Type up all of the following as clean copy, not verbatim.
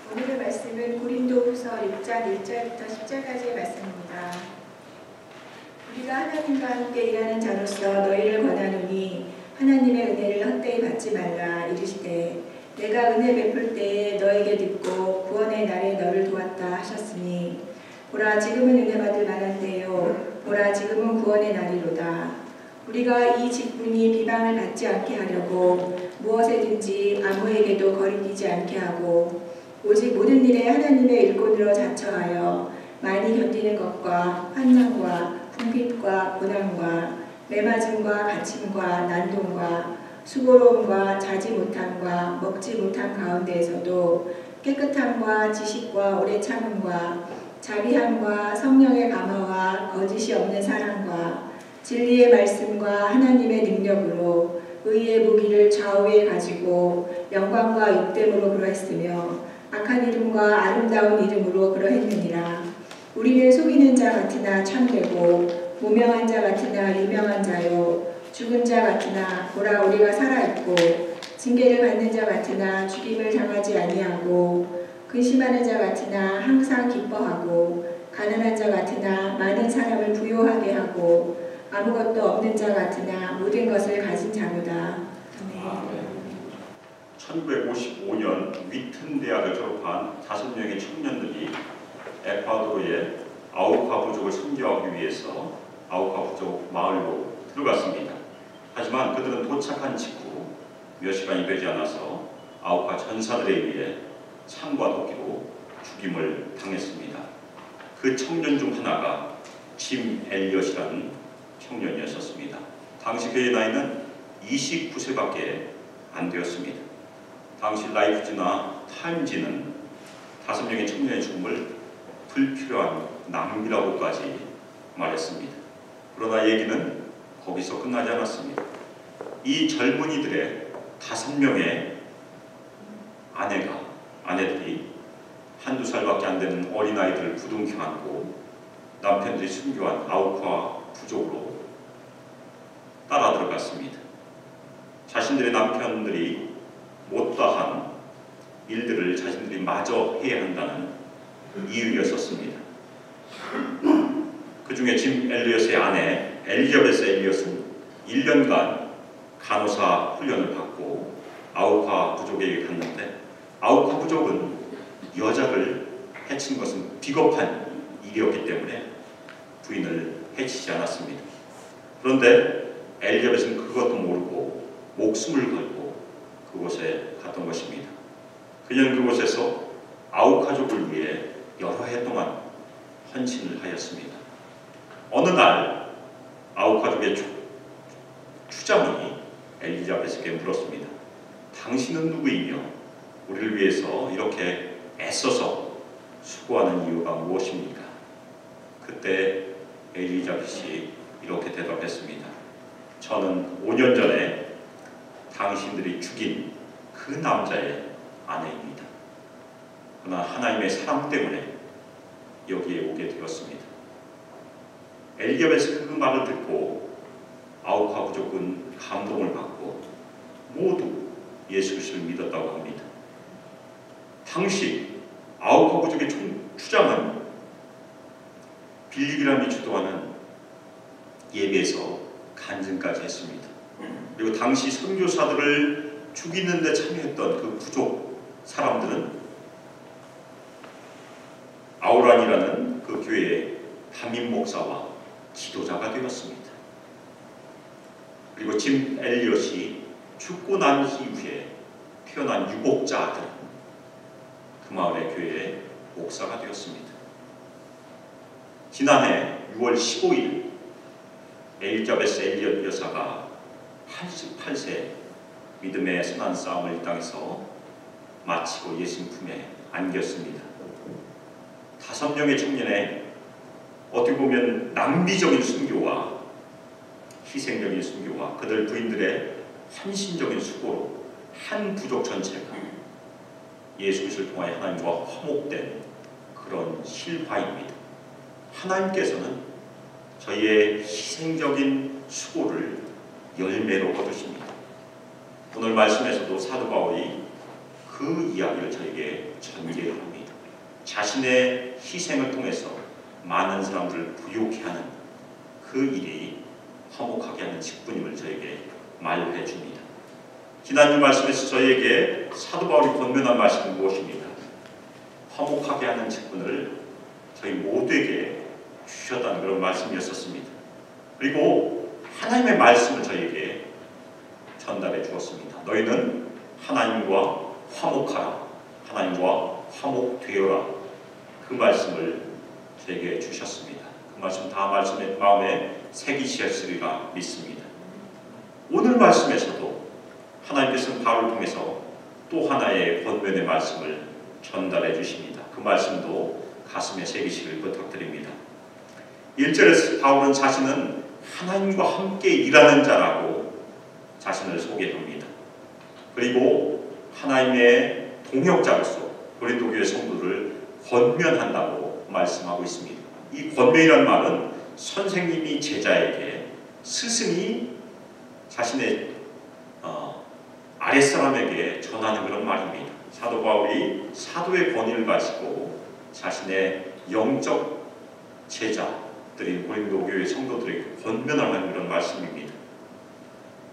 오늘의 말씀은 고린도후서 6장 1절부터 10절까지의 말씀입니다. 우리가 하나님과 함께 일하는 자로서 너희를 권하노니 하나님의 은혜를 헛되이 받지 말라. 이르시되 내가 은혜 베풀 때에 너에게 듣고 구원의 날에 너를 도왔다 하셨으니 보라 지금은 은혜 받을 만한 때요 보라 지금은 구원의 날이로다. 우리가 이 직분이 비방을 받지 않게 하려고 무엇에든지 아무에게도 거리끼지 않게 하고 오직 모든 일에 하나님의 일꾼으로 자처하여 많이 견디는 것과 환난과 궁핍과 고난과 매맞음과 갇힘과 난동과 수고로움과 자지 못함과 먹지 못함 가운데에서도 깨끗함과 지식과 오래 참음과 자비함과 성령의 감화와 거짓이 없는 사랑과 진리의 말씀과 하나님의 능력으로 의의 무기를 좌우에 가지고 영광과 입됨으로 그러했으며 악한 이름과 아름다운 이름으로 그러했느니라. 우리는 속이는 자 같으나 참되고 무명한 자 같으나 유명한 자요 죽은 자 같으나 보라 우리가 살아있고 징계를 받는 자 같으나 죽임을 당하지 아니하고 근심하는 자 같으나 항상 기뻐하고 가난한 자 같으나 많은 사람을 부요하게 하고 아무것도 없는 자 같으나 모든 것을 가진 자로다. 아멘. 1955년 위튼 대학을 졸업한 5명의 청년들이 에콰도르의 아우카 부족을 선교하기 위해서 아우카 부족 마을로 들어갔습니다. 하지만 그들은 도착한 직후 몇 시간이 되지 않아서 아우카 전사들에 의해 창과 도끼로 죽임을 당했습니다. 그 청년 중 하나가 짐 엘리엇이라는 청년이었습니다. 당시 그의 나이는 29세밖에 안 되었습니다. 당시 라이프지나 타임지는 5명의 청년의 죽음을 불필요한 낭비라고까지 말했습니다. 그러나 얘기는 거기서 끝나지 않았습니다. 이 젊은이들의 5명의 아내들이 한두 살밖에 안 되는 어린아이들을 부둥켜 안고 남편들이 순교한 아우카 부족으로 따라 들어갔습니다. 자신들의 남편들이 못다한 일들을 자신들이 마저 해야 한다는 이유였었습니다. 그 중에 짐 엘리엇의 아내 엘리자베스 엘리엇은 1년간 간호사 훈련을 받고 아우카 부족에게 갔는데 아우카 부족은 여자를 해친 것은 비겁한 일이었기 때문에 부인을 해치지 않았습니다. 그런데 엘리자베스는 그것도 모르고 목숨을 걸고 그곳에 갔던 것입니다. 그녀는 그곳에서 아우카족을 위해 여러 해 동안 헌신을 하였습니다. 어느 날 아우카족의 추장이 엘리자베스에게 물었습니다. 당신은 누구이며 우리를 위해서 이렇게 애써서 수고하는 이유가 무엇입니까? 그때 엘리자베스이 이렇게 대답했습니다. 저는 5년 전에 당신들이 죽인 그 남자의 아내입니다. 그러나 하나님의 사랑 때문에 여기에 오게 되었습니다. 엘리자베스 그 말을 듣고 아우카 부족은 감동을 받고 모두 예수 그리스도를 믿었다고 합니다. 당시 아우카 부족의 추장은 빌리그람이 주도하는 예배에서 간증까지 했습니다. 그리고 당시 선교사들을 죽이는 데 참여했던 그 부족 사람들은 아우란이라는 그 교회의 담임 목사와 지도자가 되었습니다. 그리고 짐 엘리엇이 죽고 난 이후에 태어난 유복자 아들은 그 마을의 교회의 목사가 되었습니다. 지난해 6월 15일 엘리자베스 엘리엇 여사가 88세 믿음의 선한 싸움을 이 땅에서 마치고 예수님 품에 안겼습니다. 5명의 청년의 어떻게 보면 낭비적인 순교와 희생적인 순교와 그들 부인들의 헌신적인 수고로 한 부족 전체가 예수 그리스도를 통하여 하나님과 화목된 그런 실화입니다. 하나님께서는 저희의 희생적인 수고를 열매로 거두십니다. 오늘 말씀에서도 사도 바울이 그 이야기를 저에게 전개합니다. 자신의 희생을 통해서 많은 사람들을 부욕해 하는 그 일이 화목하게 하는 직분임을 저에게 말해 줍니다. 지난주 말씀에서 저에게 사도 바울이 권면한 말씀은 무엇입니까? 화목하게 하는 직분을 저희 모두에게 주셨다는 그런 말씀이었었습니다. 그리고 하나님의 말씀을 저에게 전달해 주었습니다. 너희는 하나님과 화목하라. 하나님과 화목되어라. 그 말씀을 저에게 주셨습니다. 그 말씀 다 말씀의 마음에 새기셨으리라 믿습니다. 오늘 말씀에서도 하나님께서는 바울을 통해서 또 하나의 권면의 말씀을 전달해 주십니다. 그 말씀도 가슴에 새기시길 부탁드립니다. 1절에서 바울은 자신은 하나님과 함께 일하는 자라고 자신을 소개합니다. 그리고 하나님의 동역자로서 고린도 교회 성도를 권면한다고 말씀하고 있습니다. 이 권면이란 말은 선생님이 제자에게, 스승이 자신의 아랫사람에게 전하는 그런 말입니다. 사도 바울이 사도의 권위를 가지고 자신의 영적 제자들인 고린도 교회 성도들에게 권면을 하는 그런 말씀입니다.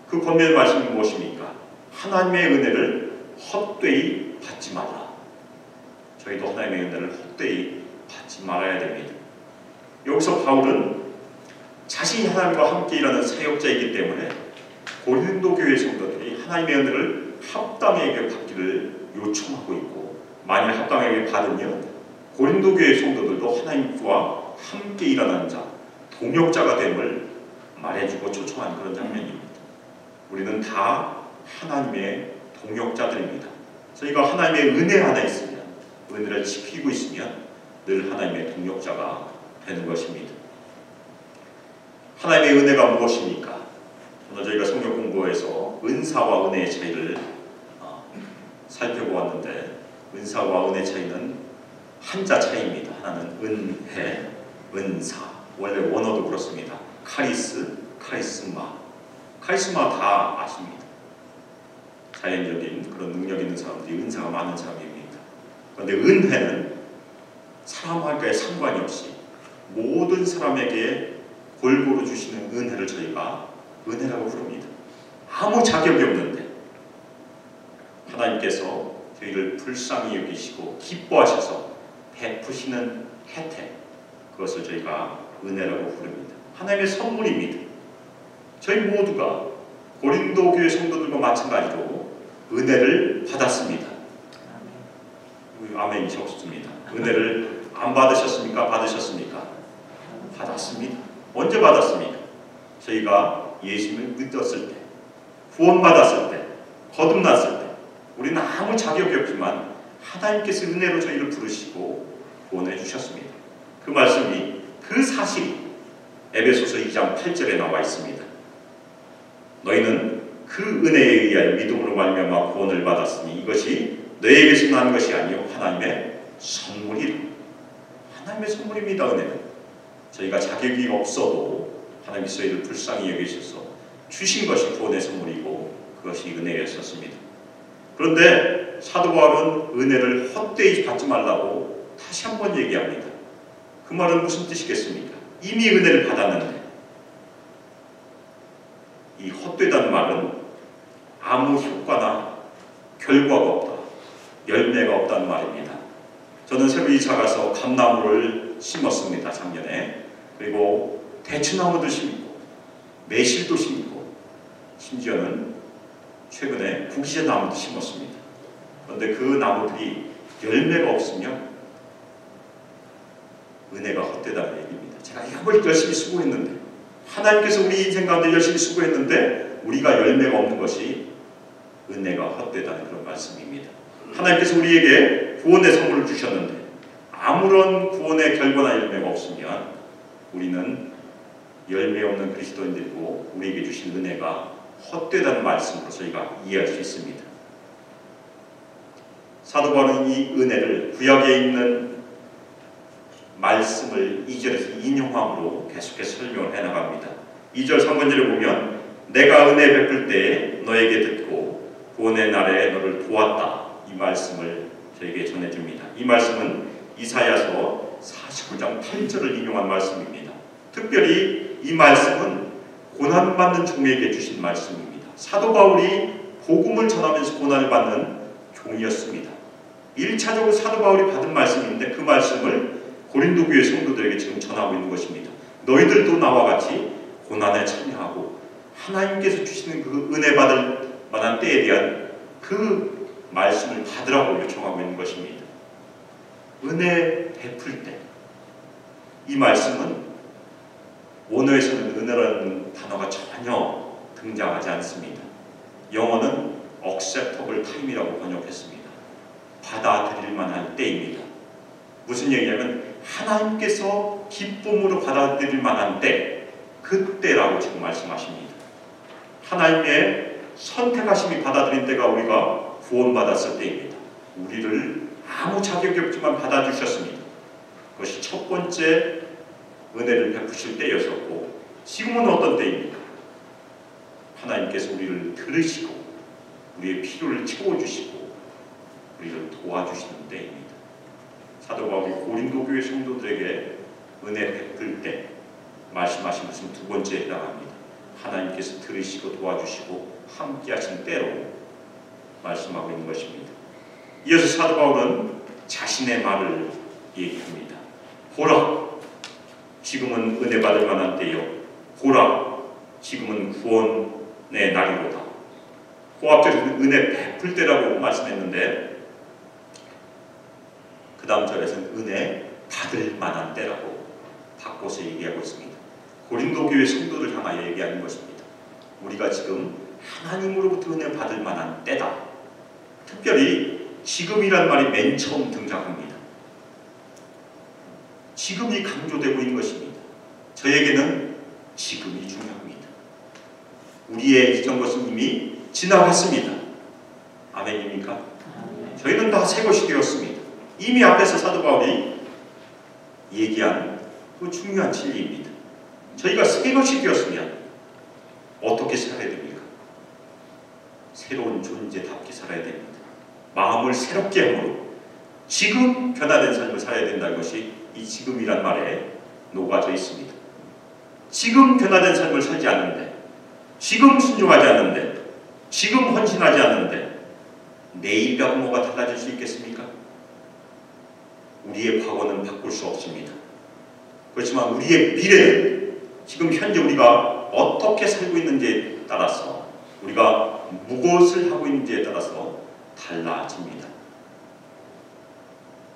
그 권면의 말씀이 무엇입니까? 하나님의 은혜를 헛되이 받지 말라. 저희도 하나님의 은혜를 헛되이 받지 말아야 됩니다. 여기서 바울은 자신이 하나님과 함께 일하는 사역자이기 때문에 고린도 교회 성도들이 하나님의 은혜를 합당하게 받기를 요청하고 있고, 만일 합당하게 받으면 고린도 교회 성도들도 하나님과 함께 일하는 자, 동역자가 됨을 말해주고 초청하는 그런 장면입니다. 우리는 다 하나님의 동역자들입니다. 저희가 하나님의 은혜 하나 있으면, 은혜를 지키고 있으면 늘 하나님의 동역자가 되는 것입니다. 하나님의 은혜가 무엇입니까? 오늘 저희가 성경 공부에서 은사와 은혜의 차이를 살펴보았는데, 은사와 은혜 차이는 한자 차이입니다. 하나는 은혜, 은사. 원래 원어도 그렇습니다. 카리스, 카리스마. 카리스마 다 아십니다. 자연적인 그런 능력 있는 사람들이 은사가 많은 사람입니다. 그런데 은혜는 사람과의 상관이 없이 모든 사람에게 골고루 주시는 은혜를 저희가 은혜라고 부릅니다. 아무 자격이 없는데 하나님께서 저희를 불쌍히 여기시고 기뻐하셔서 베푸시는 혜택, 그것을 저희가 은혜라고 부릅니다. 하나님의 선물입니다. 저희 모두가 고린도 교회 성도들과 마찬가지로 은혜를 받았습니다. 아멘이 없습니다. 은혜를 안 받으셨습니까? 받으셨습니까? 받았습니다. 언제 받았습니까? 저희가 예수님을 믿었을 때, 구원받았을 때, 거듭났을 때, 우리는 아무 자격이 없지만 하나님께서 은혜로 저희를 부르시고 구원해 주셨습니다. 그 말씀이, 그 사실이 에베소서 2장 8절에 나와 있습니다. 너희는 그 은혜에 의하여 믿음으로 말미암아 구원을 받았으니 이것이 너희에게서 난 것이 아니요 하나님의 선물이라. 하나님의 선물입니다. 은혜는 저희가 자격이 없어도 하나님께서 저희를 불쌍히 여기셔서 주신 것이 구원의 선물이고 그것이 은혜였었습니다. 그런데 사도 바울은 은혜를 헛되이 받지 말라고 다시 한번 얘기합니다. 그 말은 무슨 뜻이겠습니까? 이미 은혜를 받았는데, 이 헛되다는 말은 아무 효과나 결과가 없다, 열매가 없다는 말입니다. 저는 새로 이사 가서 감나무를 심었습니다, 작년에. 그리고 대추나무도 심고 매실도 심고 심지어는 최근에 구기자 나무도 심었습니다. 그런데 그 나무들이 열매가 없으면 은혜가 헛되다는 얘기입니다. 제가 이걸 열심히 수고했는데, 하나님께서 우리 인생 가운데 열심히 수고했는데 우리가 열매가 없는 것이 은혜가 헛되다는 그런 말씀입니다. 하나님께서 우리에게 구원의 선물을 주셨는데 아무런 구원의 결과나 열매가 없으면 우리는 열매 없는 그리스도인들이고 우리에게 주신 은혜가 헛되다는 말씀으로 저희가 이해할 수 있습니다. 사도 바울은 이 은혜를 구약에 있는 말씀을 2절에서 인용함으로 계속해서 설명을 해나갑니다. 2절 3번절에 보면 내가 은혜 베풀 때에 너에게 듣고 구원의 날에 너를 도왔다, 이 말씀을 저에게 전해줍니다. 이 말씀은 이사야서 49장 8절을 인용한 말씀입니다. 특별히 이 말씀은 고난받는 종에게 주신 말씀입니다. 사도 바울이 복음을 전하면서 고난을 받는 종이었습니다. 1차적으로 사도 바울이 받은 말씀인데 그 말씀을 고린도 교회 성도들에게 지금 전하고 있는 것입니다. 너희들도 나와 같이 고난에 참여하고 하나님께서 주시는 그 은혜 받을 만한 때에 대한 그 말씀을 받으라고 요청하고 있는 것입니다. 은혜 베풀 때, 이 말씀은 원어에서는 은혜라는 단어가 전혀 등장하지 않습니다. 영어는 acceptable time이라고 번역했습니다. 받아들일 만한 때입니다. 무슨 얘기냐면 하나님께서 기쁨으로 받아들일 만한 때, 그때라고 지금 말씀하십니다. 하나님의 선택하심이 받아들인 때가 우리가 구원받았을 때입니다. 우리를 아무 자격이 없지만 받아주셨습니다. 그것이 첫 번째 은혜를 베푸실 때였었고, 지금은 어떤 때입니까? 하나님께서 우리를 들으시고 우리의 필요를 채워주시고 우리를 도와주시는 때입니다. 사도 바울이 고린도 교회 성도들에게 은혜 베풀 때 말씀하신 것은 두 번째에 해당합니다. 하나님께서 들으시고 도와주시고 함께 하신 때로 말씀하고 있는 것입니다. 이어서 사도 바울은 자신의 말을 얘기합니다. 보라, 지금은 은혜 받을 만한 때요. 보라, 지금은 구원의 날이로다. 그 앞절에 은혜 베풀 때라고 말씀했는데 그 다음 절에서는 은혜 받을 만한 때라고 바꿔서 얘기하고 있습니다. 고린도 교회 성도를 향하여 얘기하는 것입니다. 우리가 지금 하나님으로부터 은혜 받을 만한 때다. 특별히 지금이란 말이 맨 처음 등장합니다. 지금이 강조되고 있는 것입니다. 저에게는 지금이 중요합니다. 우리의 이전 것은 이미 지나갔습니다. 아멘입니까? 저희는 다 새 것이 되었습니다. 이미 앞에서 사도 바울이 얘기한 그 중요한 진리입니다. 저희가 새 것이 되었으면 어떻게 살아야 됩니까? 새로운 존재답게 살아야 됩니다. 마음을 새롭게 함으로 지금 변화된 삶을 살아야 된다는 것이 이 지금이란 말에 녹아져 있습니다. 지금 변화된 삶을 살지 않는데, 지금 순종하지 않는데, 지금 헌신하지 않는데 내일과 뭐가 달라질 수 있겠습니까? 우리의 과거는 바꿀 수 없습니다. 그렇지만 우리의 미래는 지금 현재 우리가 어떻게 살고 있는지에 따라서, 우리가 무엇을 하고 있는지에 따라서 달라집니다.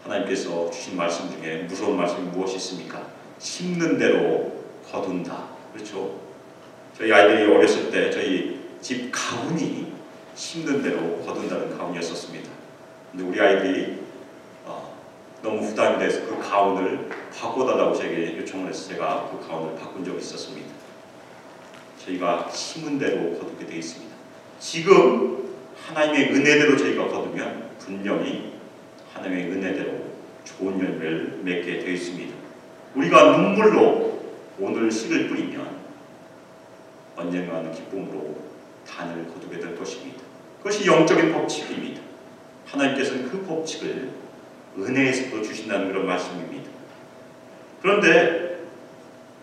하나님께서 주신 말씀 중에 무서운 말씀이 무엇이 있습니까? 심는 대로 거둔다. 그렇죠? 저희 아이들이 어렸을 때 저희 집 가훈이 심는 대로 거둔다는 가훈이었었습니다. 근데 우리 아이들이 너무 부담이 돼서 그 가훈을 바꿔달라고 제게 요청을 해서 제가 그 가훈을 바꾼 적이 있었습니다. 저희가 심은 대로 거두게 되어 있습니다. 지금 하나님의 은혜대로 저희가 거두면 분명히 하나님의 은혜대로 좋은 열매를 맺게 되어 있습니다. 우리가 눈물로 오늘 씨를 뿌리면 언젠가는 기쁨으로 단을 거두게 될 것입니다. 그것이 영적인 법칙입니다. 하나님께서는 그 법칙을 은혜에서도 주신다는 그런 말씀입니다. 그런데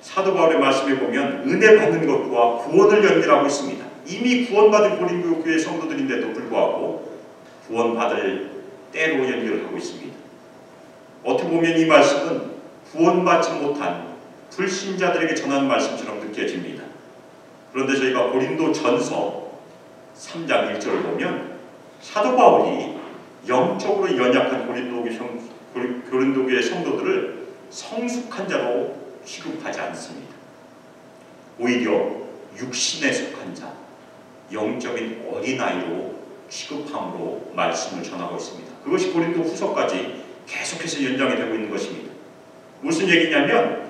사도 바울의 말씀에 보면 은혜 받는 것과 구원을 연결하고 있습니다. 이미 구원받은 고린도 교회 성도들인데도 불구하고 구원받을 때로 연결하고 있습니다. 어떻게 보면 이 말씀은 구원받지 못한 불신자들에게 전하는 말씀처럼 느껴집니다. 그런데 저희가 고린도 전서 3장 1절을 보면 사도 바울이 영적으로 연약한 고린도 교회 성도들을 성숙한 자로 취급하지 않습니다. 오히려 육신에 속한 자, 영적인 어린아이로 취급함으로 말씀을 전하고 있습니다. 그것이 고린도 후서까지 계속해서 연장이 되고 있는 것입니다. 무슨 얘기냐면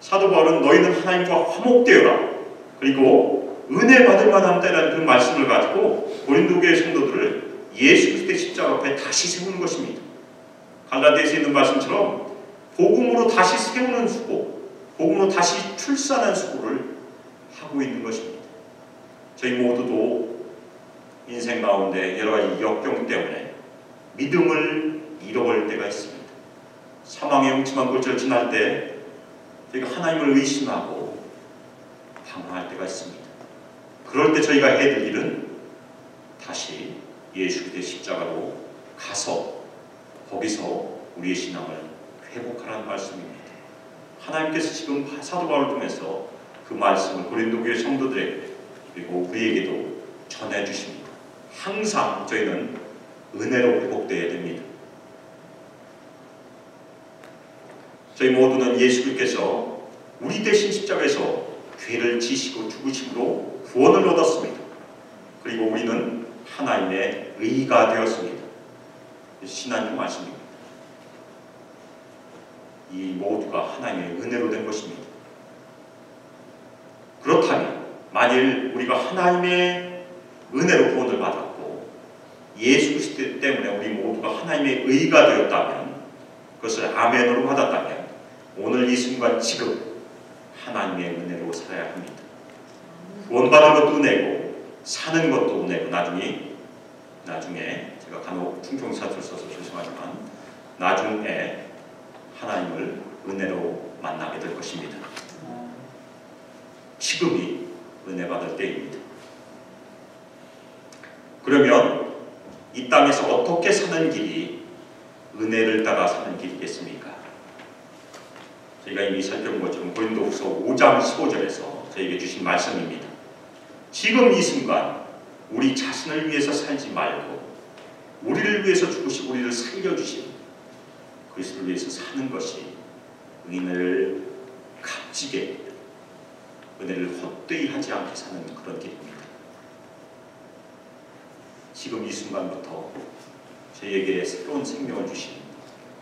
사도 바울은 너희는 하나님과 화목되어라, 그리고 은혜 받을 만한 때라는 그 말씀을 가지고 고린도 교회 성도들을 예수 그리스도의 십자가 앞에 다시 세우는 것입니다. 갈라디아서에 있는 말씀처럼 복음으로 다시 세우는 수고, 복음으로 다시 출산한 수고를 하고 있는 것입니다. 저희 모두도 인생 가운데 여러 가지 역경 때문에 믿음을 잃어버릴 때가 있습니다. 사망의 음침한 골짜기를 지날 때 저희가 하나님을 의심하고 방황할 때가 있습니다. 그럴 때 저희가 해야 될 일은 다시 예수 그리스도의 십자가로 가서 거기서 우리의 신앙을 회복하라는 말씀입니다. 하나님께서 지금 사도 바울을 통해서 그 말씀을 고린도 교회 성도들에게 그리고 우리에게도 전해주십니다. 항상 저희는 은혜로 회복되어야 됩니다. 저희 모두는 예수 그리스도께서 우리 대신 십자가에서 죄를 지시고 죽으심으로 구원을 얻었습니다. 그리고 우리는 하나님의 의가 되었습니다. 신앙의 말씀입니다. 이 모두가 하나님의 은혜로 된 것입니다. 그렇다면 만일 우리가 하나님의 은혜로 구원을 받았고 예수 그리스도 때문에 우리 모두가 하나님의 의가 되었다면, 그것을 아멘으로 받았다면 오늘 이 순간 지금 하나님의 은혜로 살아야 합니다. 구원받은 것도 은혜고 사는 것도 은혜고 나중에 제가 간혹 충동사를 써서 죄송하지만 나중에 하나님을 은혜로 만나게 될 것입니다. 지금이 은혜 받을 때입니다. 그러면 이 땅에서 어떻게 사는 길이 은혜를 따라 사는 길이겠습니까? 저희가 이미 살펴본 것처럼 고린도후서 5장 15절에서 저에게 주신 말씀입니다. 지금 이 순간 우리 자신을 위해서 살지 말고 우리를 위해서 죽으시고 우리를 살려주신 그리스도를 위해서 사는 것이 은혜를 값지게, 은혜를 헛되이 하지 않게 사는 그런 길입니다. 지금 이 순간부터 저에게 새로운 생명을 주신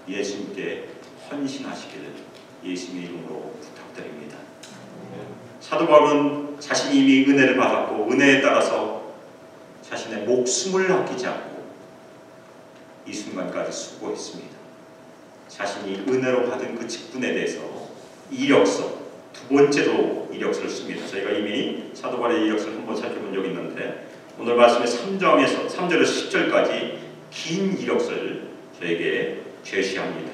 예수님께 헌신하시기를 예수님의 이름으로 부탁드립니다. 사도 바울은 자신이 이미 은혜를 받았고 은혜에 따라서 자신의 목숨을 아끼지 않고 이 순간까지 수고했습니다. 자신이 은혜로 받은 그 직분에 대해서 이력서, 두 번째로 이력서를 씁니다. 저희가 이미 사도 바울의 이력서를 한번 살펴본 적이 있는데 오늘 말씀의 3절에서 10절까지 긴 이력서를 저에게 제시합니다.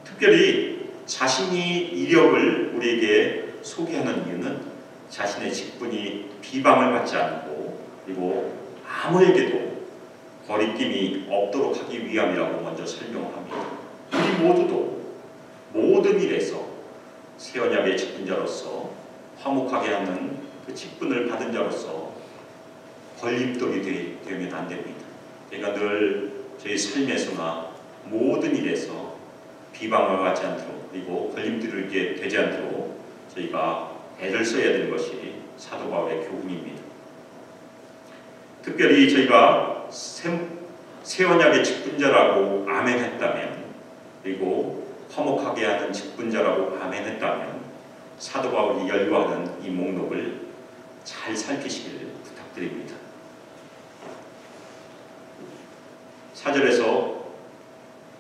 특별히 자신이 이력을 우리에게 소개하는 이유는 자신의 직분이 비방을 받지 않고 그리고 아무에게도 거리낌이 없도록 하기 위함이라고 먼저 설명합니다. 우리 모두도 모든 일에서 새 언약의 직분자로서 화목하게 하는 그 직분을 받은 자로서 걸림돌이 되면 안 됩니다. 그러니까 늘 저희 삶에서나 모든 일에서 비방을 받지 않도록 그리고 걸림돌이 되지 않도록 저희가 애를 써야 되는 것이 사도 바울의 교훈입니다. 특별히 저희가 새 언약의 직분자라고 아멘했다면 그리고 화목하게 하는 직분자라고 아멘했다면 사도 바울이 열거하는 이 목록을 잘 살피시기를 부탁드립니다. 4절에서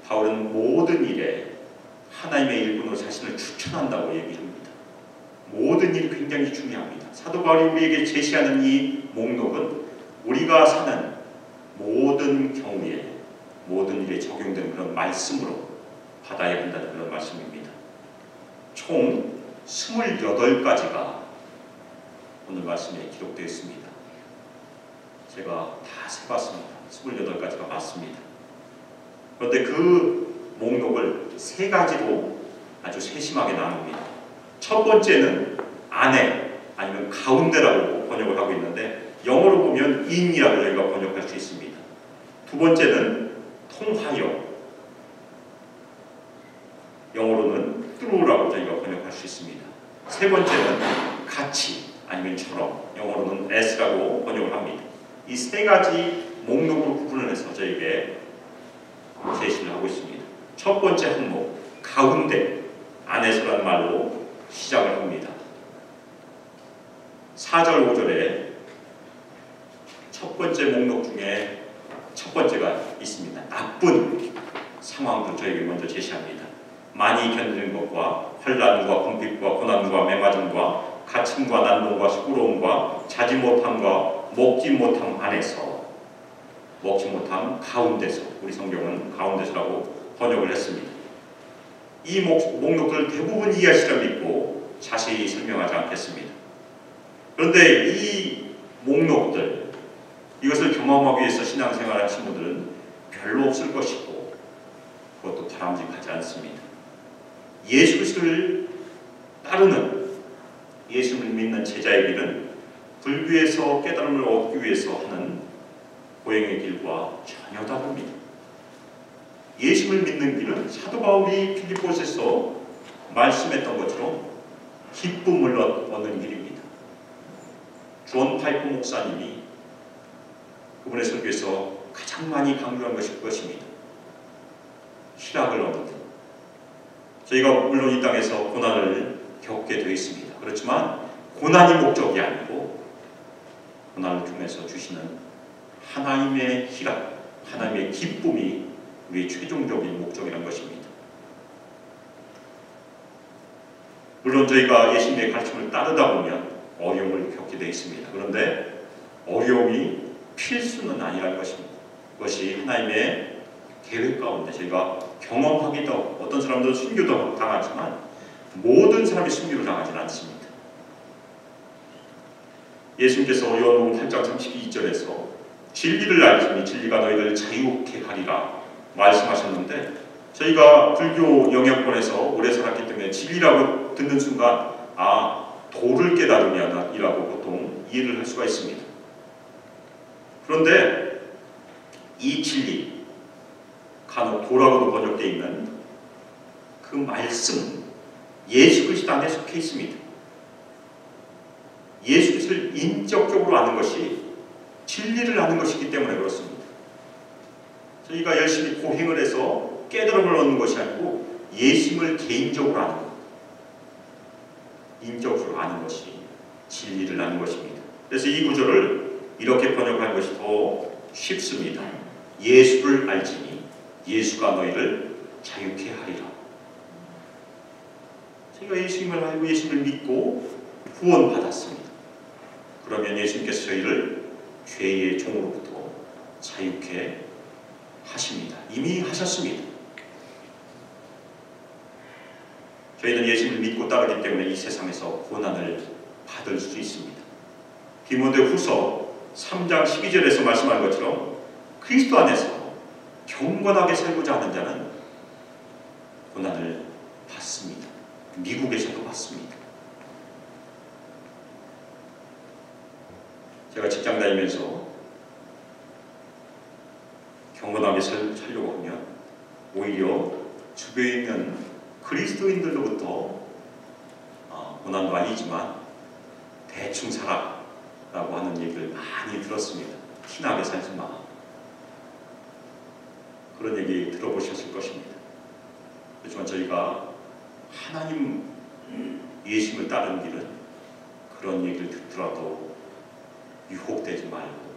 바울은 모든 일에 하나님의 일꾼으로 자신을 추천한다고 얘기합니다. 모든 일이 굉장히 중요합니다. 사도 바울이 우리에게 제시하는 이 목록은 우리가 사는 모든 경우에 모든 일에 적용되는 그런 말씀으로 받아야 한다는 그런 말씀입니다. 총 28가지가 오늘 말씀에 기록되어 있습니다. 제가 다 세봤습니다. 28가지가 맞습니다. 그런데 그 목록을 3가지로 아주 세심하게 나눕니다. 첫 번째는 안에 아니면 가운데라고 번역을 하고 있는데 영어로 보면 in이라고 저희가 번역할 수 있습니다. 두 번째는 통하여, 영어로는 through라고 저희가 번역할 수 있습니다. 세 번째는 같이 아니면 처럼, 영어로는 as라고 번역을 합니다. 이 3가지 목록으로 구분을 해서 저에게 제시를 하고 있습니다. 첫 번째 항목, 가운데, 안에서라는 말로 시작을 합니다. 4절, 5절에 첫 번째 목록 중에 첫 번째가 있습니다. 나쁜 상황도 저에게 먼저 제시합니다. 많이 견디는 것과 환난과 궁핍과 고난과 매맞음과 가침과 난동과 수고로움과 자지 못함과 먹지 못함 안에서, 먹지 못함 가운데서, 우리 성경은 가운데서라고 번역을 했습니다. 이 목록들 대부분 이해하시라 믿고 자세히 설명하지 않겠습니다. 그런데 이 목록들, 이것을 경험하기 위해서 신앙생활을 하신 분들은 별로 없을 것이고 그것도 바람직하지 않습니다. 예수 그리스도를 따르는, 예수를 믿는 제자의 길은 불교에서 깨달음을 얻기 위해서 하는 고행의 길과 전혀 다릅니다. 예수를 믿는 길은 사도 바울이 빌립보서에서 말씀했던 것처럼 기쁨을 얻는 길입니다. 존 파이프 목사님이 그분의 설교에서 가장 많이 강조한 것일 것입니다. 희락을 얻는 것. 저희가 물론 이 땅에서 고난을 겪게 되어 있습니다. 그렇지만 고난이 목적이 아니고 고난을 통해서 주시는 하나님의 희락, 하나님의 기쁨이 우리의 최종적인 목적이라는 것입니다. 물론 저희가 예수님의 가르침을 따르다 보면 어려움을 겪게 되어 있습니다. 그런데 어려움이 필수는 아니라는 것입니다. 그것이 하나님의 계획 가운데 저희가 경험하기도, 어떤 사람들은 순교도 당하지만 모든 사람이 순교를 당하지는 않습니다. 예수님께서 요한복음 8장 32절에서 진리를 알지니 진리가 너희를 자유케 하리라 말씀하셨는데, 저희가 불교 영역권에서 오래 살았기 때문에 진리라고 듣는 순간 도를 깨달으면이라고 보통 이해를 할 수가 있습니다. 그런데 이 진리, 간혹 도라고도 번역되어 있는 그 말씀, 예수 그리스도 안에 속해 있습니다. 예수 그리스도를 인격적으로 아는 것이 진리를 아는 것이기 때문에 그렇습니다. 저희가 열심히 고행을 해서 깨달음을 얻는 것이 아니고 예수님을 개인적으로 아는 것, 인격적으로 아는 것이 진리를 아는 것입니다. 그래서 이 구절을 이렇게 번역하는 것이 더 쉽습니다. 예수를 알지니 예수가 너희를 자유케 하리라. 저희가 예수님을 알고 예수님을 믿고 구원받았습니다. 그러면 예수님께서 저희를 죄의 종으로부터 자유케 하십니다. 이미 하셨습니다. 저희는 예수님을 믿고 따르기 때문에 이 세상에서 고난을 받을 수 있습니다. 디모데후서 3장 12절에서 말씀한 것처럼 그리스도 안에서 경건하게 살고자 하는 자는 고난을 받습니다. 미국에서도 받습니다. 제가 직장 다니면서 경건하게 살려고 하면 오히려 주변에 있는 그리스도인들로부터 고난도 아니지만 대충 살아라고 하는 얘기를 많이 들었습니다. 티나게 살지 마. 그런 얘기 들어보셨을 것입니다. 그렇지만 저희가 하나님 예수님을 따르는 길은 그런 얘기를 듣더라도 유혹되지 말고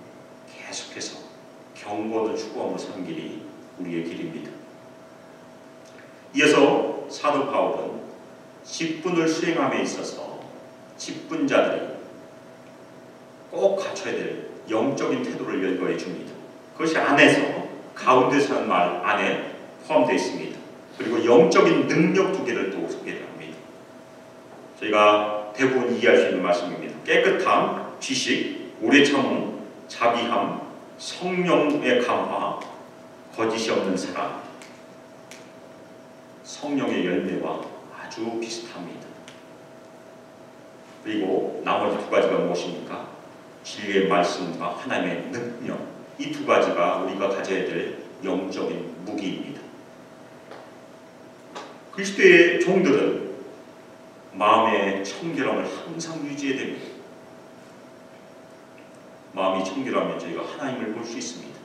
계속해서 경건을 추구하며 사는 길이 우리의 길입니다. 이어서 사도 바울은 직분을 수행함에 있어서 직분자들이 꼭 갖춰야 될 영적인 태도를 열거해 줍니다. 그것이 안에서, 가운데서 하는 말 안에 포함되어 있습니다. 그리고 영적인 능력 두 개를 또 소개를 합니다. 저희가 대부분 이해할 수 있는 말씀입니다. 깨끗함, 지식, 오래 참음, 자비함, 성령의 감화, 거짓이 없는 사랑, 성령의 열매와 아주 비슷합니다. 그리고 나머지 두 가지가 무엇입니까? 진리의 말씀과 하나님의 능력, 이 두 가지가 우리가 가져야 될 영적인 무기입니다. 그리스도의 종들은 마음의 청결함을 항상 유지해야 됩니다. 마음이 청결하면 저희가 하나님을 볼 수 있습니다.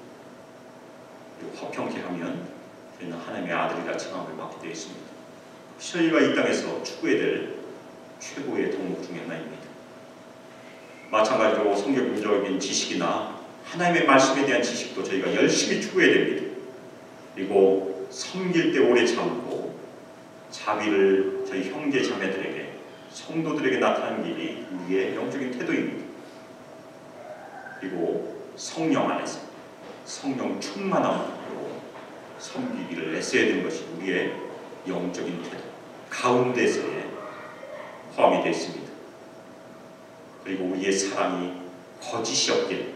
그리고 허평케 하면 저희는 하나님의 아들이라 칭함을 받게 되어 있습니다. 저희가 이 땅에서 추구해야 될 최고의 덕목 중에 하나입니다. 마찬가지로 성경적인 지식이나 하나님의 말씀에 대한 지식도 저희가 열심히 추구해야 됩니다. 그리고 섬길 때 오래 참고 자비를 저희 형제 자매들에게, 성도들에게 나타나는 길이 우리의 영적인 태도입니다. 그리고 성령 안에서 성령 충만함으로 섬기기를 애써야 되는 것이 우리의 영적인 태도 가운데서에 포함이 되어 있습니다. 그리고 우리의 사랑이 거짓이 없기를,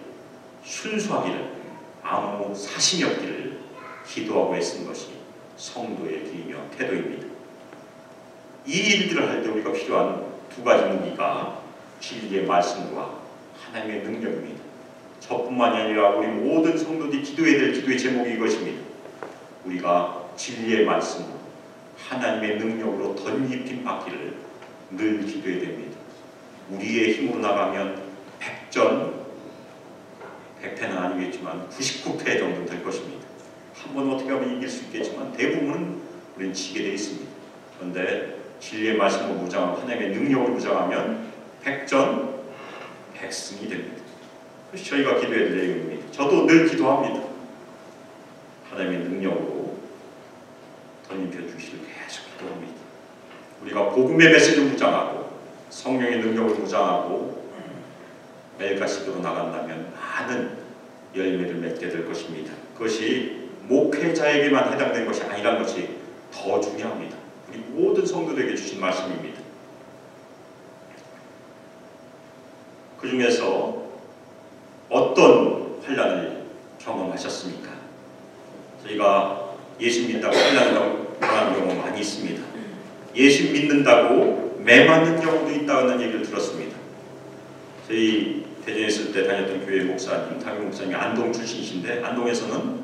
순수하기를, 아무 사심이 없기를 기도하고 애쓴 것이 성도의 길이며 태도입니다. 이 일들을 할 때 우리가 필요한 두 가지 무기가 진리의 말씀과 하나님의 능력입니다. 저뿐만이 아니라 우리 모든 성도들이 기도해야 될 기도의 제목이 이것입니다. 우리가 진리의 말씀과 하나님의 능력으로 덧입힘 받기를 늘 기도해야 됩니다. 우리의 힘으로 나가면 100패는 아니겠지만 99패 정도 될 것입니다. 한 번 어떻게 하면 이길 수 있겠지만 대부분은 우리는 지게 되어 있습니다. 그런데 진리의 말씀으로 무장하고 하나님의 능력으로 무장하면 100전 100승이 됩니다. 그래서 저희가 기도해야 될 내용입니다. 저도 늘 기도합니다. 하나님의 능력으로 덧입혀 주시길 계속 기도합니다. 우리가 복음의 메시지를 무장하고 성령의 능력을 무장하고 매일같이 기도로 나간다면 많은 열매를 맺게 될 것입니다. 그것이 목회자에게만 해당된 것이 아니라는 것이 더 중요합니다. 우리 모든 성도들에게 주신 말씀입니다. 그 중에서 어떤 환난을 경험하셨습니까? 저희가 예수 믿다고 환난을 당하는 경우 많이 있습니다. 예수 믿는다고 매 맞는 경우도 있다는 얘기를 들었습니다. 저희 대전에 있을 때 다녔던 교회 목사님, 담임 목사님이 안동 출신이신데 안동에서는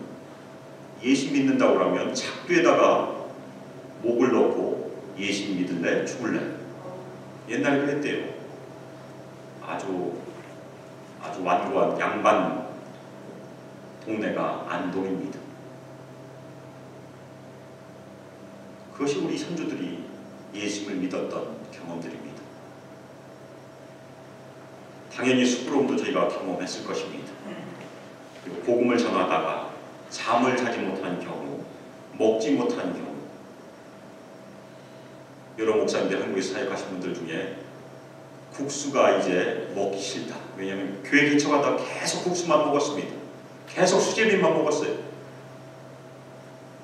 예수 믿는다고 하면 작두에다가 목을 넣고 예수 믿을래? 죽을래? 옛날에 그랬대요. 아주 완고한 양반 동네가 안동입니다. 그것이 우리 선조들이 예수를 믿었던 경험들입니다. 당연히 수고로움도 저희가 경험했을 것입니다. 그리고 복음을 전하다가 잠을 자지 못하는 경우, 먹지 못하는 경우, 여러 목사님들 한국에서 사역하신 분들 중에 국수가 이제 먹기 싫다. 왜냐하면 교회 근처가다 계속 국수만 먹었습니다. 계속 수제비만 먹었어요.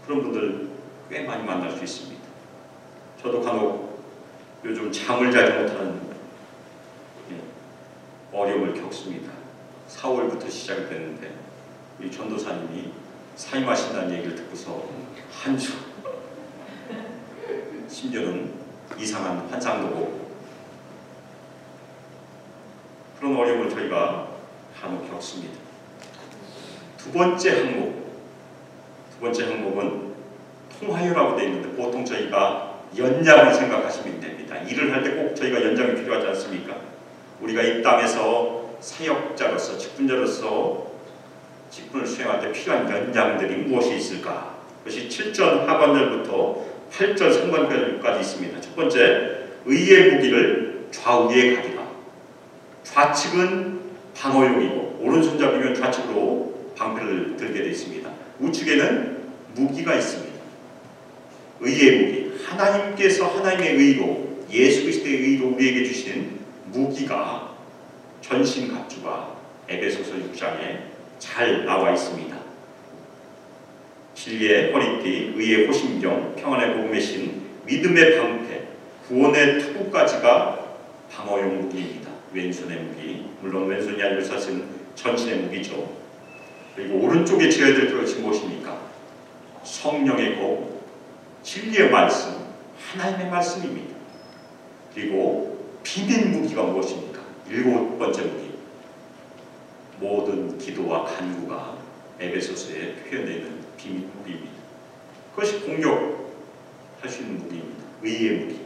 그런 분들 꽤 많이 만날 수 있습니다. 저도 간혹 요즘 잠을 자지 못하는 어려움을 겪습니다. 4월부터 시작이 됐는데 우리 전도사님이 사임하신다는 얘기를 듣고서 한 주, 심지어는 이상한 환상도 보고 그런 어려움을 저희가 간혹 겪습니다. 두 번째 항목은 통화요라고 되어 있는데 보통 저희가 연장을 생각하시면 됩니다. 일을 할 때 꼭 저희가 연장이 필요하지 않습니까? 우리가 이 땅에서 사역자로서 직분자로서 직분을 수행할 때 필요한 연장들이 무엇이 있을까? 그것이 7절 하반절부터 8절 상반절까지 있습니다. 첫 번째, 의의 무기를 좌우에 가리라. 좌측은 방어용이고 오른손잡이면 좌측으로 방패를 들게 되어 있습니다. 우측에는 무기가 있습니다. 의의 무기, 하나님께서 하나님의 의로 예수 그리스도의 의로 우리에게 주신 무기가 전신갑주가 에베소서 6장에 잘 나와 있습니다. 진리의 허리띠, 의의 호심경, 평안의 복음의 신, 믿음의 방패, 구원의 투구까지가 방어용 무기입니다. 왼손의 무기, 물론 왼손이 아니고 사실은 전신의 무기죠. 그리고 오른쪽에 지어야 될 것이 무엇입니까? 성령의 법, 진리의 말씀, 하나님의 말씀입니다. 그리고 비밀 무기가 무엇입니까? 7번째 무기, 모든 기도와 간구가 에베소서에 표현되어 있는 비밀 무기입니다. 그것이 공격할 수 있는 무기입니다. 의의 무기.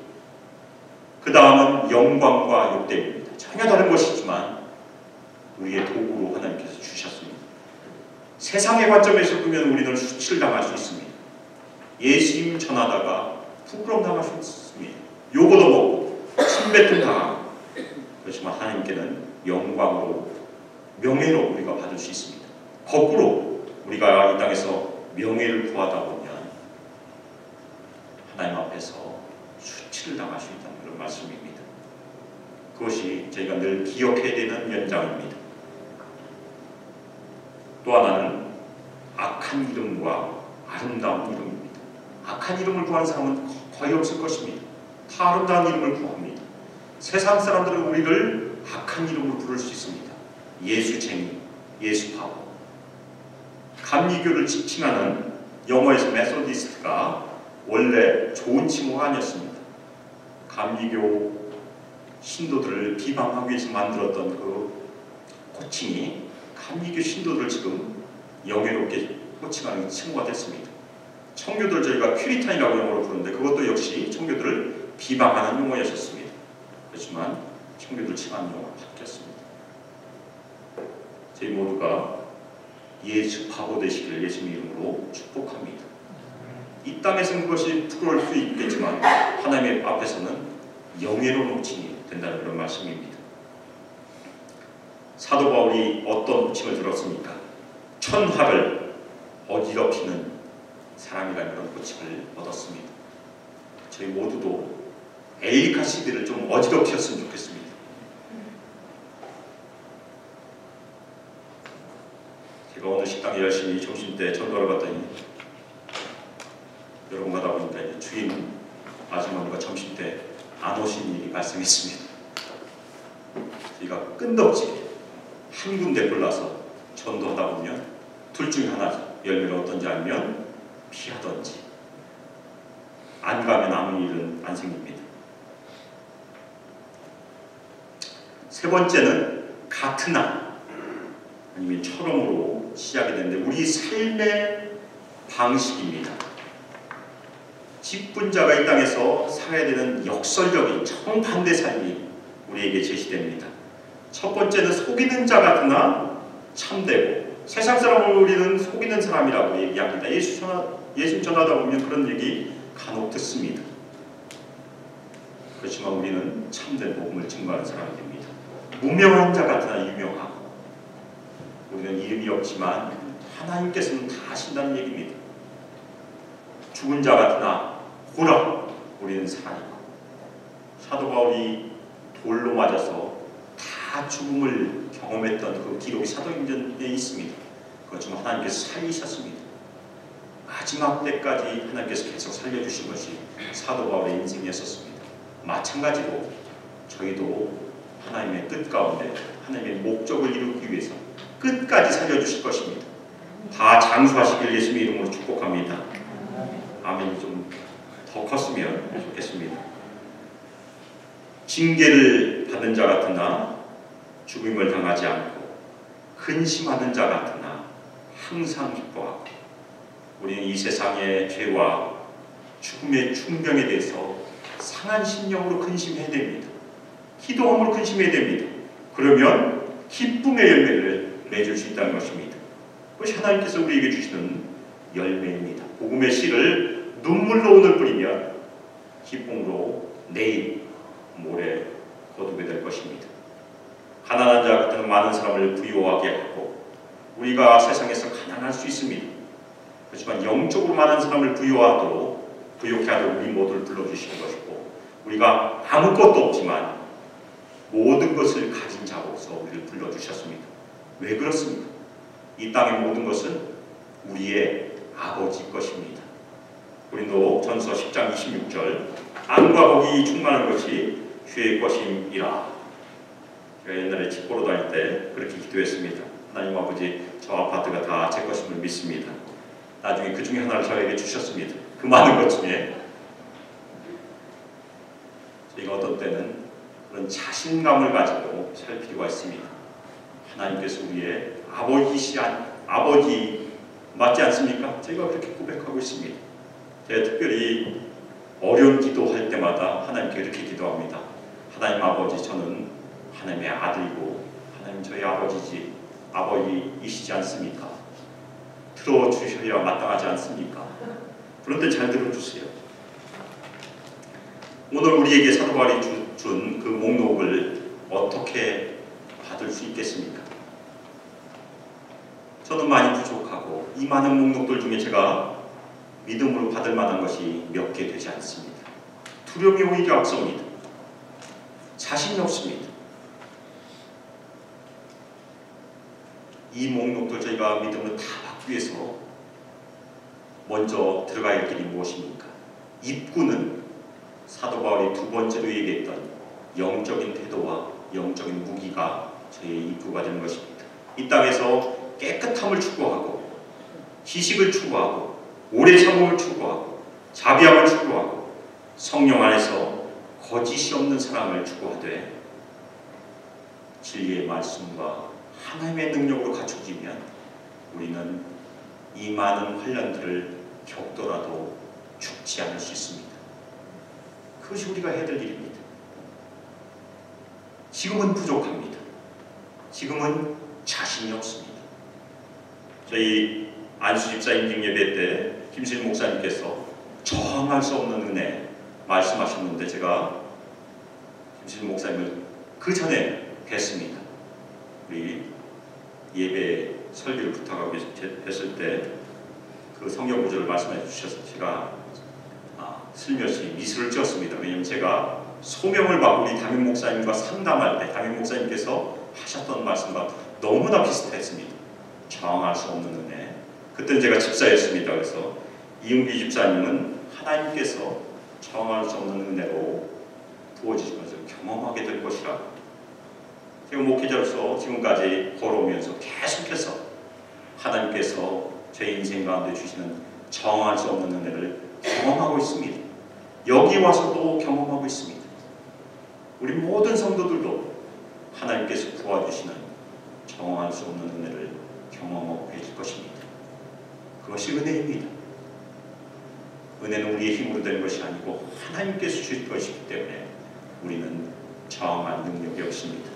그 다음은 영광과 욕됨입니다. 전혀 다른 것이지만 의의 도구로 하나님께서 주셨습니다. 세상의 관점에서 보면 우리는 수치를 당할 수 있습니다. 예수님 전하다가 부끄러움 당할 수 있습니다. 욕도 먹고 침뱉음 당하고. 그렇지만 하나님께는 영광으로 명예로 우리가 받을 수 있습니다. 거꾸로 우리가 이 땅에서 명예를 구하다 보면 하나님 앞에서 수치를 당할 수 있다는 그런 말씀입니다. 그것이 저희가 늘 기억해야 되는 연장입니다. 또 하나는 악한 이름과 아름다운 이름입니다. 악한 악한 이름을 구하는 사람은 거의 없을 것입니다. 다 아름다운 이름을 구합니다. 세상 사람들은 우리를 악한 이름으로 부를 수 있습니다. 예수쟁이, 예수바보. 감리교를 지칭하는 영어에서 메소디스트가 원래 좋은 칭호가 아니었습니다. 감리교 신도들을 비방하기 위해서 만들었던 그 호칭이 감리교 신도들을 지금 영예롭게 호칭하는 칭호가 됐습니다. 청교도를 저희가 퓨리탄이라고 영어로 부르는데 그것도 역시 청교도를 비방하는 용어였었습니다. 그렇지만 청교도를 칭하는 용어가 바뀌었습니다. 저희 모두가 예수 바보 되시기를 예수님 이름으로 축복합니다. 이 땅에서는 그것이 부끄러울 수 있겠지만 하나님의 앞에서는 영예로운 호칭이 된다는 그런 말씀입니다. 사도 바울이 어떤 호칭을 들었습니까? 천하를 어지럽히는 사람이라는 그런 호칭을 얻었습니다. 저희 모두도 에리카 시대를 좀 어지럽혔으면 좋겠습니다. 제가 오늘 식당에 열심히 점심때 전도를 갔더니 여러 번 가다 보니까 이제 주인 아주머니가 점심때 안 오신 일이 발생했습니다. 저희가 끈덕지게 한 군데 골라서 전도하다 보면 둘 중에 하나죠. 열매가 어떤지 알면 피하든지 안 가면 아무 일은 안 생깁니다. 세 번째는 같으나 아니면 처럼으로 시작이 되는데 우리 삶의 방식입니다. 직분자가 이 땅에서 살아야 되는 역설적인 정반대 삶이 우리에게 제시됩니다. 첫 번째는 속이는 자 같으나 참되고 세상 사람을 우리는 속이는 사람이라고 얘기합니다. 예수 전하다 보면 그런 얘기 간혹 듣습니다. 그렇지만 우리는 참된 복음을 증거하는 사람이 됩니다. 무명한 자 같으나 유명하고 우리는 이름이 없지만 하나님께서는 다 아신다는 얘기입니다. 죽은 자 같으나 호라 우리는 살아있고 사도 바울이 돌로 맞아서 다 죽음을 경험했던 그 기록이 사도행전에 있습니다. 그렇지만 하나님께서 살리셨습니다. 마지막 때까지 하나님께서 계속 살려주신 것이 사도 바울의 인생이었습니다. 마찬가지로 저희도 하나님의 뜻 가운데 하나님의 목적을 이루기 위해서 끝까지 살려주실 것입니다. 다 장수하시길 예수님의 이름으로 축복합니다. 아멘이 좀 더 컸으면 좋겠습니다. 징계를 받은 자 같으나 죽음을 당하지 않고 근심하는 자 같으나 항상 기뻐하고 우리는 이 세상의 죄와 죽음의 충병에 대해서 상한 심령으로 근심해야 됩니다. 기도함으로 근심해야 됩니다. 그러면 기쁨의 열매를 맺을 수 있다는 것입니다. 그것이 하나님께서 우리에게 주시는 열매입니다. 복음의 씨를 눈물로 오늘 뿌리면 기쁨으로 내일 모레 거두게 될 것입니다. 가난한 자 같은 많은 사람을 부유하게 하고 우리가 세상에서 가난할 수 있습니다. 그렇지만 영적으로 많은 사람을 부유케 하도록 우리 모두를 불러주시는 것이고 우리가 아무것도 없지만 모든 것을 가진 자로서 우리를 불러주셨습니다. 왜 그렇습니까? 이 땅의 모든 것은 우리의 아버지 것입니다. 고린도전서 10장 26절 안과 복이 충만한 것이 주의 것임이라. 제가 옛날에 집 보러 다닐 때 그렇게 기도했습니다. 하나님 아버지 저 아파트가 다 제 것임을 믿습니다. 나중에 그 중에 하나를 저에게 주셨습니다. 그 많은 것 중에 저희가 어떤 때는 그런 자신감을 가지고 살 필요가 있습니다. 하나님께서 우리의 아버지 맞지 않습니까? 제가 그렇게 고백하고 있습니다. 제가 특별히 어려운 기도할 때마다 하나님께 이렇게 기도합니다. 하나님 아버지 저는 하나님의 아들이고 하나님 저희 아버지이시지 않습니까? 들어주셔야 마땅하지 않습니까? 그런데 잘 들어주세요. 오늘 우리에게 사도 바울이 준 그 목록을 어떻게 받을 수 있겠습니까? 저는 많이 부족하고 이 많은 목록들 중에 제가 믿음으로 받을 만한 것이 몇 개 되지 않습니다. 두려움이 오히려 앞섭니다. 자신이 없습니다. 이 목록들 저희가 믿음으로 다 받기 위해서 먼저 들어가야 할 길이 무엇입니까? 입구는 사도 바울이 두 번째로 얘기했던 영적인 태도와 영적인 무기가 저희의 입구가 되는 것입니다. 이 땅에서 깨끗함을 추구하고 지식을 추구하고 오래 참음을 추구하고 자비함을 추구하고 성령 안에서 거짓이 없는 사랑을 추구하되 진리의 말씀과 하나님의 능력으로 갖춰지면 우리는 이 많은 환난들을 겪더라도 죽지 않을 수 있습니다. 그것이 우리가 해야 될 일입니다. 지금은 부족합니다. 지금은 자신이 없습니다. 저희 안수 집사 임직 예배 때 김실 목사님께서 저항할 수 없는 은혜 말씀하셨는데 제가 김실 목사님을 그 전에 뵀습니다. 우리 예배 설교를 부탁하고 뵀을 때 그 성경 구절을 말씀해 주셔서 제가 슬며시 미술을 지었습니다. 왜냐하면 제가 소명을 받고 우리 담임 목사님과 상담할 때 담임 목사님께서 하셨던 말씀과 너무나 비슷했습니다. 저항할 수 없는 은혜. 그때는 제가 집사였습니다. 그래서 이은비 집사님은 하나님께서 저항할 수 없는 은혜로 부어지신 것을 경험하게 될 것이라. 제가 목회자로서 지금까지 걸어오면서 계속해서 하나님께서 제 인생 가운데 주시는 저항할 수 없는 은혜를 경험하고 있습니다. 여기 와서도 경험하고 있습니다. 우리 모든 성도들도 하나님께서 부어주시는 저항할 수 없는 은혜를 경험하고 계실 것입니다. 그것이 은혜입니다. 은혜는 우리의 힘으로 되는 것이 아니고 하나님께서 주실 것이기 때문에 우리는 저항할 능력이 없습니다.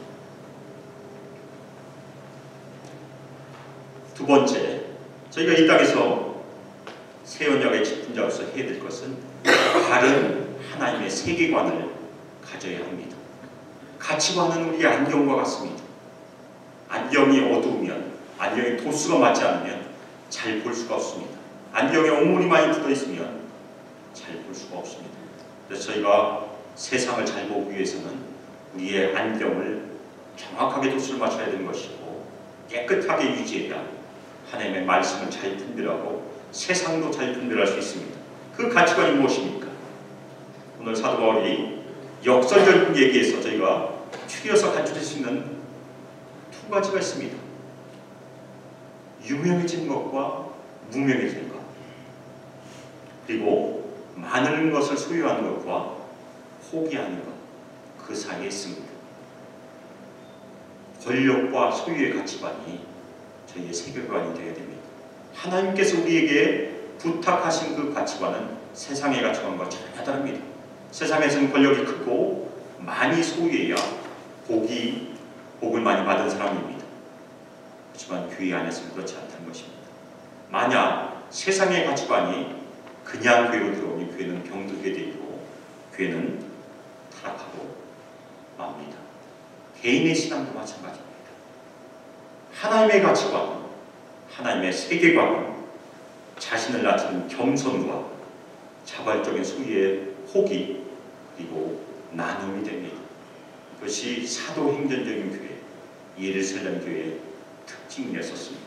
두 번째, 저희가 이 땅에서 새 언약의 집훈자로서 해야 될 것은 다른 하나님의 세계관을 가져야 합니다. 가치관은 우리의 안경과 같습니다. 안경이 어두우면, 안경에 도수가 맞지 않으면 잘 볼 수가 없습니다. 안경에 옹물이 많이 붙어 있으면 잘 볼 수가 없습니다. 그래서 저희가 세상을 잘 보기 위해서는 우리의 안경을 정확하게 도수를 맞춰야 되는 것이고 깨끗하게 유지해야 하나님의 말씀을 잘 분별하고 세상도 잘 분별할 수 있습니다. 그 가치관이 무엇입니까? 오늘 사도 바울이 역설적인 얘기에서 저희가 추려서 가르칠 수 있는 두 가지가 있습니다. 유명해진 것과 무명해진 것, 그리고 많은 것을 소유하는 것과 포기하는 것, 그 사이에 있습니다. 권력과 소유의 가치관이 저희의 세계관이 되어야 됩니다. 하나님께서 우리에게 부탁하신 그 가치관은 세상의 가치관과 전혀 다릅니다. 세상에서는 권력이 크고 많이 소유해야 복을 많이 받은 사람입니다. 하지만 교회 안에서는 그렇지 않다는 것입니다. 만약 세상의 가치관이 그냥 교회로 들어오면 교회는 병들게 되고 교회는 타락하고 맙니다. 개인의 신앙도 마찬가지입니다. 하나님의 가치관, 하나님의 세계관, 자신을 낮추는 겸손과 자발적인 소유의 포기, 그리고 나눔이 됩니다. 그것이 사도행전적인 교회, 예루살렘 교회의 특징이었습니다.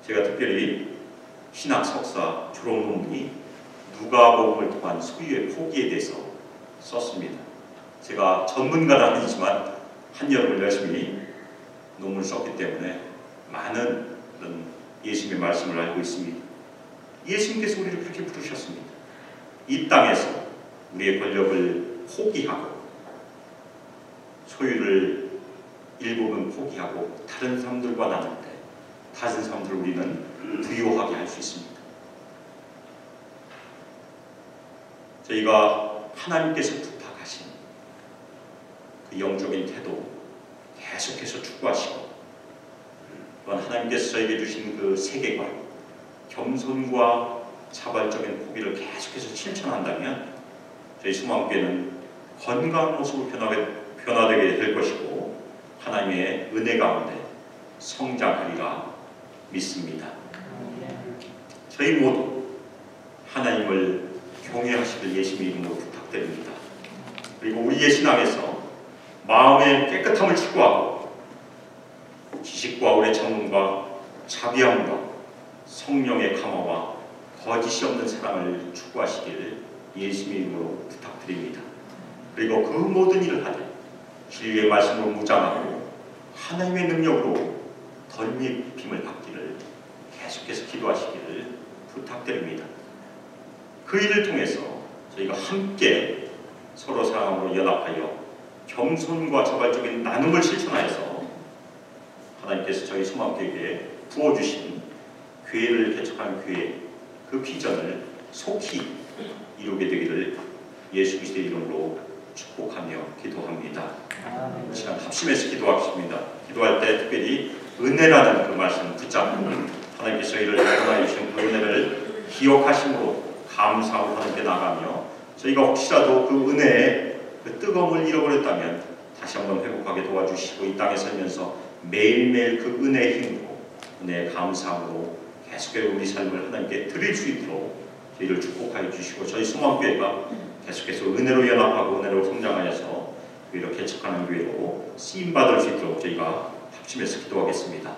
제가 특별히 신학 석사 졸업 논문이 누가복음을 통한 소유의 포기에 대해서 썼습니다. 제가 전문가는 아니지만 한여름을 열심히 논문을 썼기 때문에 많은 그런 예수님의 말씀을 알고 있습니다. 예수님께서 우리를 그렇게 부르셨습니다. 이 땅에서 우리의 권력을 포기하고 소유를 일부분 포기하고 다른 사람들과 나눌 때 다른 사람들을 우리는 부유하게 할 수 있습니다. 저희가 하나님께서 부탁하신 그 영적인 태도 계속해서 추구하시고 또한 하나님께서 저에게 주신 그 세계관, 겸손과 자발적인 포기를 계속해서 실천한다면 저희 수망교회는 건강한 모습으로 변화되게 될 것이고 하나님의 은혜 가운데 성장하리라 믿습니다. 저희 모두 하나님을 경외하시길 예수님의 이름으로 부탁드립니다. 그리고 우리의 신앙에서 마음의 깨끗함을 추구하고 지식과 오래 참음과 자비함과 성령의 감화와 거짓이 없는 사랑을 추구하시길 예수님의 이름으로 부탁드립니다. 그리고 그 모든 일을 하되 진리의 말씀으로 무장하고 하나님의 능력으로 덧입힘을 받기를 계속해서 기도하시기를 부탁드립니다. 그 일을 통해서 저희가 함께 서로 사랑으로 연합하여 겸손과 자발적인 나눔을 실천하여서 하나님께서 저희 소망교회에 부어주신 교회를 개척하는 교회 그 비전을 속히 이루게 되기를 예수 그리스도의 이름으로 축복하며 기도합니다. 이 시간 합심해서 기도하겠습니다. 기도할 때 특별히 은혜라는 그 말씀 붙잡고 하나님께서 저희를 구원하여 주신 그 은혜를 기억하심으로 감사하고 하나님께 나가며 저희가 혹시라도 그 은혜의 그 뜨거움을 잃어버렸다면 다시 한번 회복하게 도와주시고 이 땅에 살면서 매일매일 그 은혜의 힘으로 은혜의 감사함으로 계속해서 우리 삶을 하나님께 드릴 수 있도록 저희를 축복하여 주시고 저희 소망교회가 계속해서 은혜로 연합하고 은혜로 성장하여서 교회를 개척하는 교회로 쓰임받을 수 있도록 저희가 합심해서 기도하겠습니다.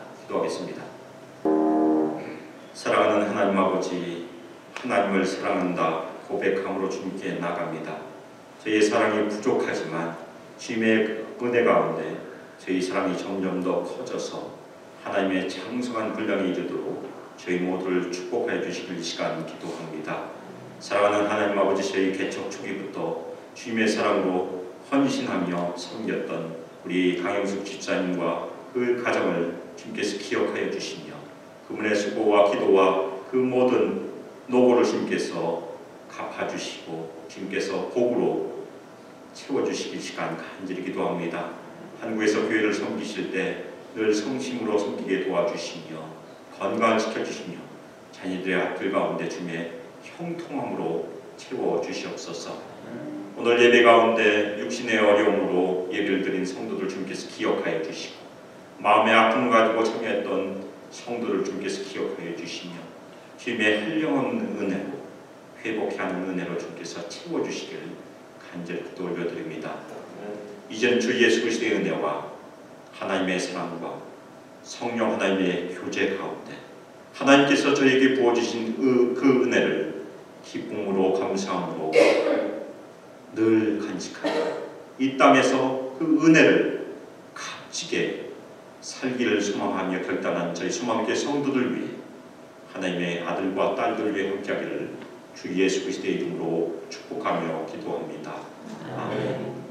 사랑하는 하나님 아버지, 하나님을 사랑한다 고백함으로 주님께 나갑니다. 저희의 사랑이 부족하지만 주님의 은혜 가운데 저희 사랑이 점점 더 커져서 하나님의 장성한 분량에 이르도록 저희 모두를 축복하여 주시길 이 시간 기도합니다. 사랑하는 하나님 아버지, 저희 개척 초기부터 주님의 사랑으로 헌신하며 섬겼던 우리 강영숙 집사님과 그 가정을 주님께서 기억하여 주시며 그분의 수고와 기도와 그 모든 노고를 주님께서 갚아주시고 주님께서 복으로 채워주시길 시간 간절히 기도합니다. 한국에서 교회를 섬기실 때 늘 성심으로 섬기게 도와주시며 건강을 지켜주시며 자녀들의 앞길 가운데 주님의 형통함으로 채워주시옵소서. 오늘 예배 가운데 육신의 어려움으로 예배를 드린 성도들 주님께서 기억하여 주시고 마음의 아픔을 가지고 참여했던 성도를 주님께서 기억하여 주시며 주님의 한량없는 은혜로 회복케 하는 은혜로 주님께서 채워주시기를 간절히 기도 올려드립니다. 이제는 주 예수 그리스도의 은혜와 하나님의 사랑과 성령 하나님의 교제 가운데 하나님께서 저에게 부어주신 그 은혜를 기쁨으로 감사함으로 늘 간직하고 이 땅에서 그 은혜를 값지게 살기를 소망하며 결단한 저희 소망교회 성도들 위해 하나님의 아들과 딸들 위해 함께하기를 주 예수 그리스도의 이름으로 축복하며 기도합니다. 아멘.